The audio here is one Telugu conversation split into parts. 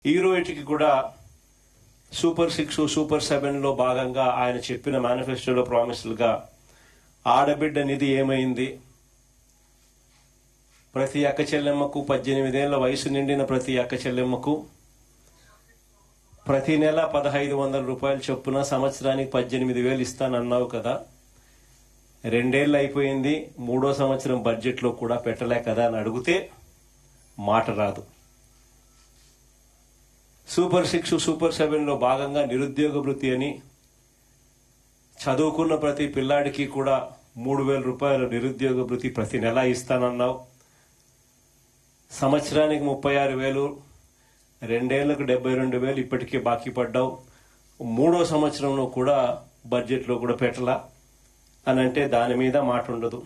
ఈ రోజుకి కూడా సూపర్ 6 సూపర్ 7లో భాగంగా ఆయన చెప్పిన మేనిఫెస్టోలో ప్రామిస్లుగా ఆడబిడ్డ నిధి ఏమైంది, ప్రతి అక్క చెల్లెమ్మకు 18 ఏళ్ల వయసు నిండిన ప్రతి అక్క చెల్లెమ్మకు ప్రతి నెల 1500 రూపాయలు చొప్పున సంవత్సరానికి 18,000 ఇస్తానన్నావు కదా. 2 ఏళ్ళు అయిపోయింది, 3వ సంవత్సరం బడ్జెట్లో కూడా పెట్టలే కదా అని అడిగితే మాట రాదు. సూపర్ 6 సూపర్ 7లో భాగంగా నిరుద్యోగ వృత్తి అని చదువుకున్న ప్రతి పిల్లాడికి కూడా 3,000 రూపాయలు నిరుద్యోగ వృత్తి ప్రతి నెల ఇస్తానన్నావు. సంవత్సరానికి 36,000, 2 ఏళ్లకు 72,000 ఇప్పటికే బాకీ పడ్డావు. 3వ సంవత్సరంలో కూడా బడ్జెట్లో కూడా పెట్టలా అని అంటే దాని మీద మాట ఉండదు.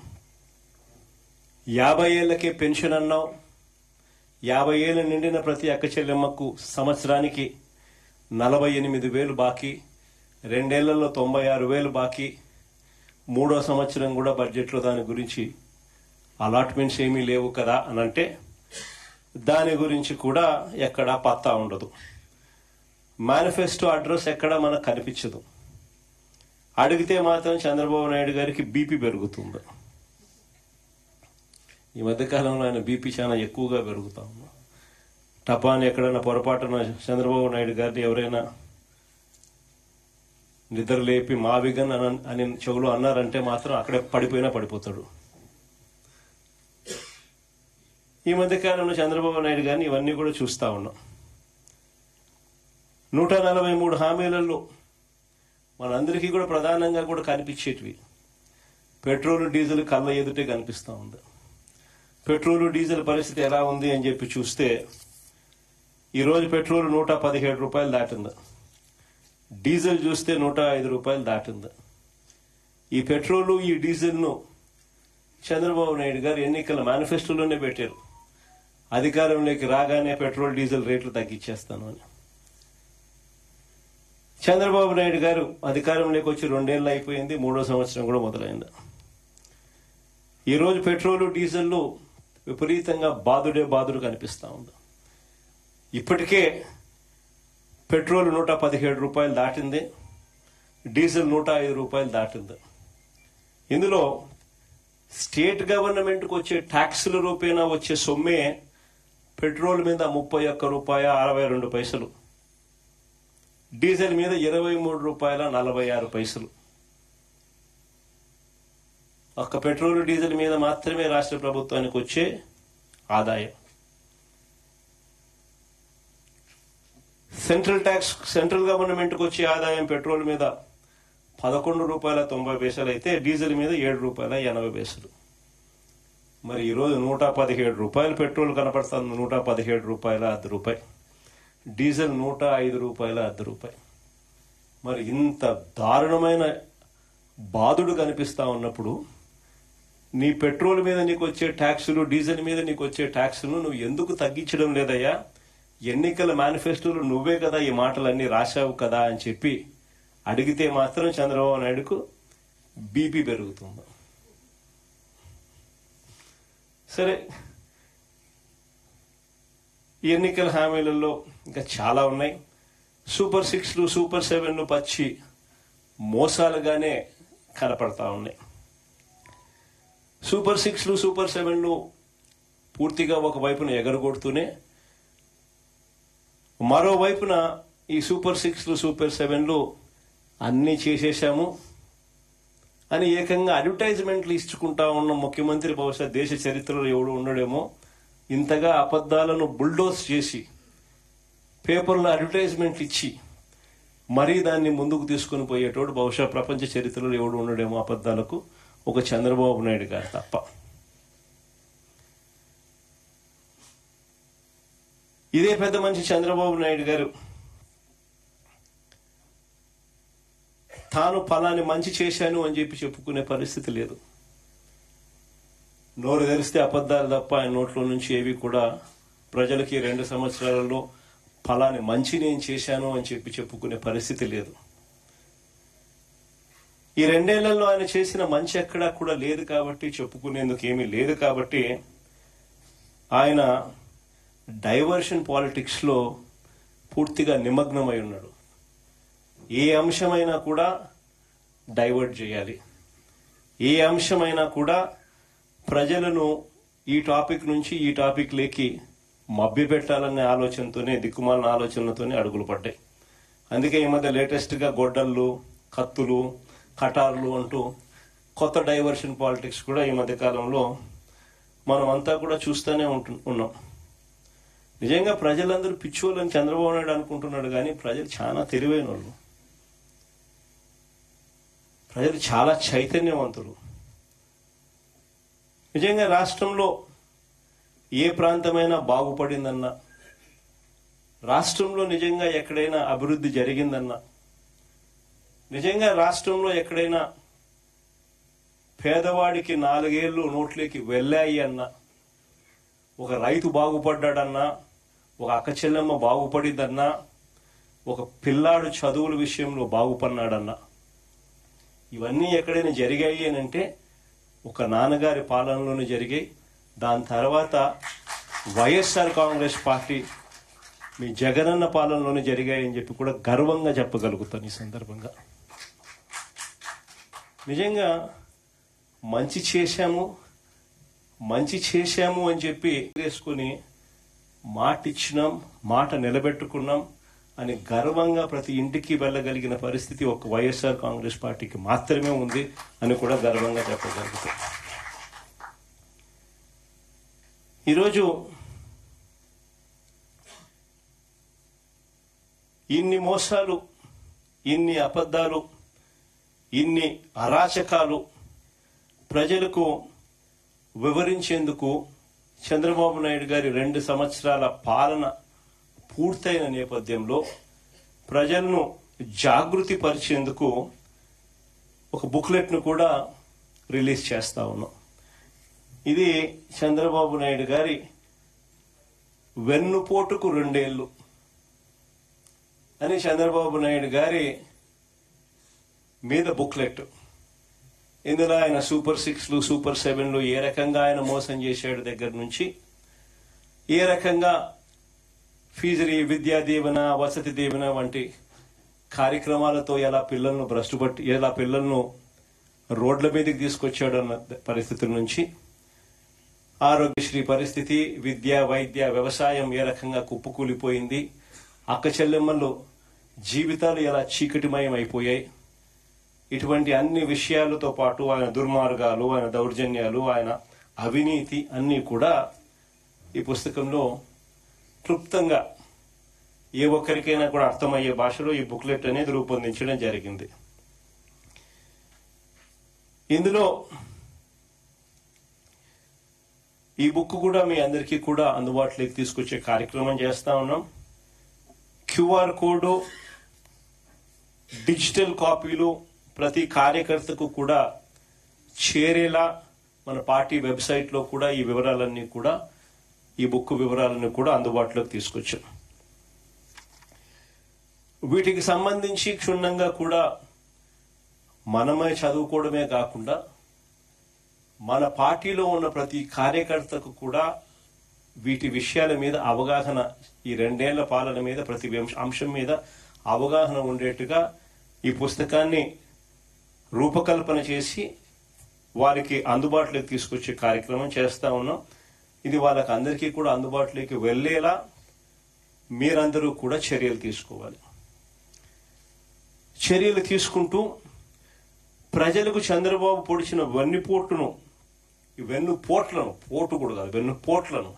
50 ఏళ్లకే పెన్షన్ అన్నావు. 50 ఏళ్ళు నిండిన ప్రతి అక్క చెల్లెమ్మకు సంవత్సరానికి 48,000 బాకీ, 2 ఏళ్లలో 96,000 బాకీ. 3వ సంవత్సరం కూడా బడ్జెట్లో దాని గురించి అలాట్మెంట్స్ ఏమీ లేవు కదా అని అంటే దాని గురించి కూడా ఎక్కడా పత్తా ఉండదు. మేనిఫెస్టో అడ్రస్ ఎక్కడా మనకు కనిపించదు. అడిగితే మాత్రం చంద్రబాబు నాయుడు గారికి బీపీ పెరుగుతుంది. ఈ మధ్యకాలంలో ఆయన బీపీ చాలా ఎక్కువగా పెరుగుతా ఉన్నా. టపాని ఎక్కడైనా పొరపాటున చంద్రబాబు నాయుడు గారిని ఎవరైనా నిద్ర లేపి మావిగన్ అని చెవులు అన్నారంటే మాత్రం అక్కడే పడిపోతాడు. ఈ మధ్యకాలంలో చంద్రబాబు నాయుడు గారిని ఇవన్నీ కూడా చూస్తా ఉన్నాం. 143 హామీలలో మనందరికీ కూడా ప్రధానంగా కూడా కనిపించేటివి పెట్రోల్ డీజిల్ కళ్ళ ఎదుటే కనిపిస్తూ ఉంది. పెట్రోల్ డీజిల్ పరిస్థితి ఎలా ఉంది అని చెప్పి చూస్తే ఈరోజు పెట్రోల్ 117 రూపాయలు దాటింది, డీజిల్ చూస్తే 105 రూపాయలు దాటింది. ఈ పెట్రోల్ ఈ డీజిల్ను చంద్రబాబు నాయుడు గారు ఎన్నికల మేనిఫెస్టోలోనే పెట్టారు, అధికారంలోకి రాగానే పెట్రోల్ డీజిల్ రేట్లు తగ్గించేస్తాను అని. చంద్రబాబు నాయుడు గారు అధికారంలోకి వచ్చి 2 ఏళ్ళు అయిపోయింది, 3వ సంవత్సరం కూడా మొదలైంది. ఈరోజు పెట్రోల్ డీజిల్ విపరీతంగా బాదుడు కనిపిస్తా ఉంది. ఇప్పటికే పెట్రోల్ 117 రూపాయలు దాటింది, డీజిల్ 105 రూపాయలు దాటింది. ఇందులో స్టేట్ గవర్నమెంట్కి వచ్చే ట్యాక్సుల రూపేణా వచ్చే సొమ్మే పెట్రోల్ మీద 31 రూపాయ 62 పైసలు, డీజిల్ మీద 23 రూపాయల 46 పైసలు. ఒక్క పెట్రోల్ డీజిల్ మీద మాత్రమే రాష్ట్ర ప్రభుత్వానికి వచ్చే ఆదాయం. సెంట్రల్ గవర్నమెంట్కి వచ్చే ఆదాయం పెట్రోల్ మీద 11 రూపాయల 90 పైసలు అయితే డీజిల్ మీద 7 రూపాయల 80 పైసలు. మరి ఈరోజు 117 రూపాయలు పెట్రోల్ కనపడుతుంది, 117 రూపాయల 10 రూపాయి, డీజిల్ 105 రూపాయల 10 రూపాయి. మరి ఇంత దారుణమైన బాధుడు కనిపిస్తా ఉన్నప్పుడు నీ పెట్రోల్ మీద నీకు వచ్చే ట్యాక్సులు, డీజిల్ మీద నీకు వచ్చే ట్యాక్సులు నువ్వు ఎందుకు తగ్గించడం లేదయ్యా? ఎన్నికల మేనిఫెస్టోలు నువ్వే కదా ఈ మాటలన్నీ రాశావు కదా అని చెప్పి అడిగితే మాత్రం చంద్రబాబు నాయుడుకు బీపీ పెరుగుతుంది. సరే, ఈ ఎన్నికల హామీలలో ఇంకా చాలా ఉన్నాయి. సూపర్ 6 సూపర్ 7 పచ్చి మోసాలుగానే కనపడతా ఉన్నాయి. సూపర్ 6 సూపర్ 7 పూర్తిగా ఒకవైపున ఎగరగొడుతూనే మరోవైపున ఈ సూపర్ 6 సూపర్ 7 అన్నీ చేసేశాము అని ఏకంగా అడ్వర్టైజ్మెంట్లు ఇచ్చుకుంటా ఉన్న ముఖ్యమంత్రి బహుశా దేశ చరిత్రలో ఎవడు ఉండడేమో. ఇంతగా అబద్దాలను బుల్డోజ్ చేసి పేపర్లో అడ్వర్టైజ్మెంట్లు ఇచ్చి మరీ దాన్ని ముందుకు తీసుకుని పోయేటోడు బహుశా ప్రపంచ చరిత్రలో ఎవడు ఉండడేమో అబద్దాలకు, ఒక చంద్రబాబు నాయుడు గారు తప్ప. ఇదే పెద్ద మనిషి చంద్రబాబు నాయుడు గారు తాను ఫలాని మంచి చేశాను అని చెప్పి చెప్పుకునే పరిస్థితి లేదు. నోరు తెరిస్తే అబద్దాలు తప్ప ఆయన నోట్లో నుంచి ఏవి కూడా ప్రజలకి 2 సంవత్సరాలలో ఫలాని మంచి నేను చేశాను అని చెప్పి చెప్పుకునే పరిస్థితి లేదు. ఈ 2 ఏళ్లలో ఆయన చేసిన మంచి ఎక్కడా కూడా లేదు కాబట్టి, చెప్పుకునేందుకు ఏమీ లేదు కాబట్టి ఆయన డైవర్షన్ పాలిటిక్స్ లో పూర్తిగా నిమగ్నమై ఉన్నాడు. ఏ అంశమైనా కూడా డైవర్ట్ చేయాలి, ఏ అంశమైనా కూడా ప్రజలను ఈ టాపిక్ నుంచి ఈ టాపిక్ లేకి మభ్యపెట్టాలనే ఆలోచనతోనే, దిక్కుమాలిన ఆలోచనలతోనే అడుగులు పడ్డాయి. అందుకే ఈ మధ్య లేటెస్ట్గా గొడ్డళ్ళు, కత్తులు, కటార్లు అంటూ కొత్త డైవర్షన్ పాలిటిక్స్ కూడా ఈ మధ్య కాలంలో మనం అంతా కూడా చూస్తూనే ఉన్నాం. నిజంగా ప్రజలందరూ పిచ్చోళ్ళని చంద్రబాబు నాయుడు అనుకుంటున్నాడు, కానీ ప్రజలు చాలా తెలివైన వాళ్ళు, ప్రజలు చాలా చైతన్యవంతులు. నిజంగా రాష్ట్రంలో ఏ ప్రాంతమైనా బాగుపడిందన్నా, రాష్ట్రంలో నిజంగా ఎక్కడైనా అభివృద్ధి జరిగిందన్నా, నిజంగా రాష్ట్రంలో ఎక్కడైనా పేదవాడికి 4 ఏళ్ళు నోట్లోకి వెళ్ళాయి అన్నా, ఒక రైతు బాగుపడ్డాడన్నా, ఒక అక్క చెల్లెమ్మ బాగుపడిందన్నా, ఒక పిల్లాడు చదువుల విషయంలో బాగుపడినాడన్నా, ఇవన్నీ ఎక్కడైనా జరిగాయి అని అంటే ఒక నాన్నగారి పాలనలోనే జరిగాయి. దాని తర్వాత వైఎస్ఆర్ కాంగ్రెస్ పార్టీ మీ జగనన్న పాలనలోనే జరిగాయని చెప్పి కూడా గర్వంగా చెప్పగలుగుతాను ఈ సందర్భంగా. నిజంగా మంచి చేశాము అని చెప్పి వేసుకుని మాట ఇచ్చినాం, మాట నిలబెట్టుకున్నాం అని గర్వంగా ప్రతి ఇంటికి వెళ్ళగలిగిన పరిస్థితి ఒక వైఎస్ఆర్ కాంగ్రెస్ పార్టీకి మాత్రమే ఉంది అని కూడా గర్వంగా చెప్పగలుగుతాం. ఈరోజు ఇన్ని మోసాలు, ఇన్ని అబద్ధాలు, ఇన్ని అరాచకాలు ప్రజలకు వివరించేందుకు చంద్రబాబు నాయుడు గారి 2 సంవత్సరాల పాలన పూర్తయిన నేపథ్యంలో ప్రజలను జాగృతి పరిచేందుకు ఒక బుక్లెట్ను కూడా రిలీజ్ చేస్తా ఉన్నాం. ఇది చంద్రబాబు నాయుడు గారి వెన్నుపోటుకు 2 ఏళ్ళు అని చంద్రబాబు నాయుడు గారి మీద బుక్లెట్. ఇందులో ఆయన సూపర్ 6లు, సూపర్ 7లు ఏ రకంగా ఆయన మోసం చేశాడు దగ్గర నుంచి, ఏ రకంగా ఫీజు విద్యా దీవెన, వసతి దీవెన వంటి కార్యక్రమాలతో ఎలా పిల్లలను రోడ్ల మీదకి తీసుకొచ్చాడు అన్న పరిస్థితుల నుంచి, ఆరోగ్యశ్రీ పరిస్థితి, విద్య, వైద్య, వ్యవసాయం ఏ రకంగా కుప్పకూలిపోయింది, అక్క చెల్లెమ్మలు జీవితాలు ఎలా చీకటిమయం అయిపోయాయి, ఇటువంటి అన్ని విషయాలతో పాటు ఆయన దుర్మార్గాలు, ఆయన దౌర్జన్యాలు, ఆయన అవినీతి అన్నీ కూడా ఈ పుస్తకంలో క్లుప్తంగా ఏ ఒక్కరికైనా కూడా అర్థమయ్యే భాషలో ఈ బుక్లెట్ అనేది రూపొందించడం జరిగింది. ఇందులో ఈ బుక్ కూడా మీ అందరికీ కూడా అందుబాటులోకి తీసుకొచ్చే కార్యక్రమం చేస్తా ఉన్నాం. QR కోడ్, డిజిటల్ కాపీలు ప్రతి కార్యకర్తకు కూడా చేరేలా మన పార్టీ వెబ్సైట్లో కూడా ఈ వివరాలన్నీ కూడా, ఈ బుక్ వివరాలన్నీ కూడా అందుబాటులోకి తీసుకొచ్చాం. వీటికి సంబంధించి క్షుణ్ణంగా కూడా మనమే చదువుకోవడమే కాకుండా మన పార్టీలో ఉన్న ప్రతి కార్యకర్తకు కూడా వీటి విషయాల మీద అవగాహన, ఈ 2 ఏళ్ల పాలన మీద ప్రతి అంశం మీద అవగాహన ఉండేట్టుగా ఈ పుస్తకాన్ని రూపకల్పన చేసి వారికి అందుబాటులోకి తీసుకొచ్చే కార్యక్రమం చేస్తా ఉన్నాం. ఇది వాళ్ళకి అందరికీ కూడా అందుబాటులోకి వెళ్లేలా మీరందరూ కూడా చర్యలు తీసుకోవాలి. చర్యలు తీసుకుంటూ ప్రజలకు చంద్రబాబు పొడిచిన వెన్నుపోట్లను, పోటు కూడా కాదు, వెన్నుపోట్లను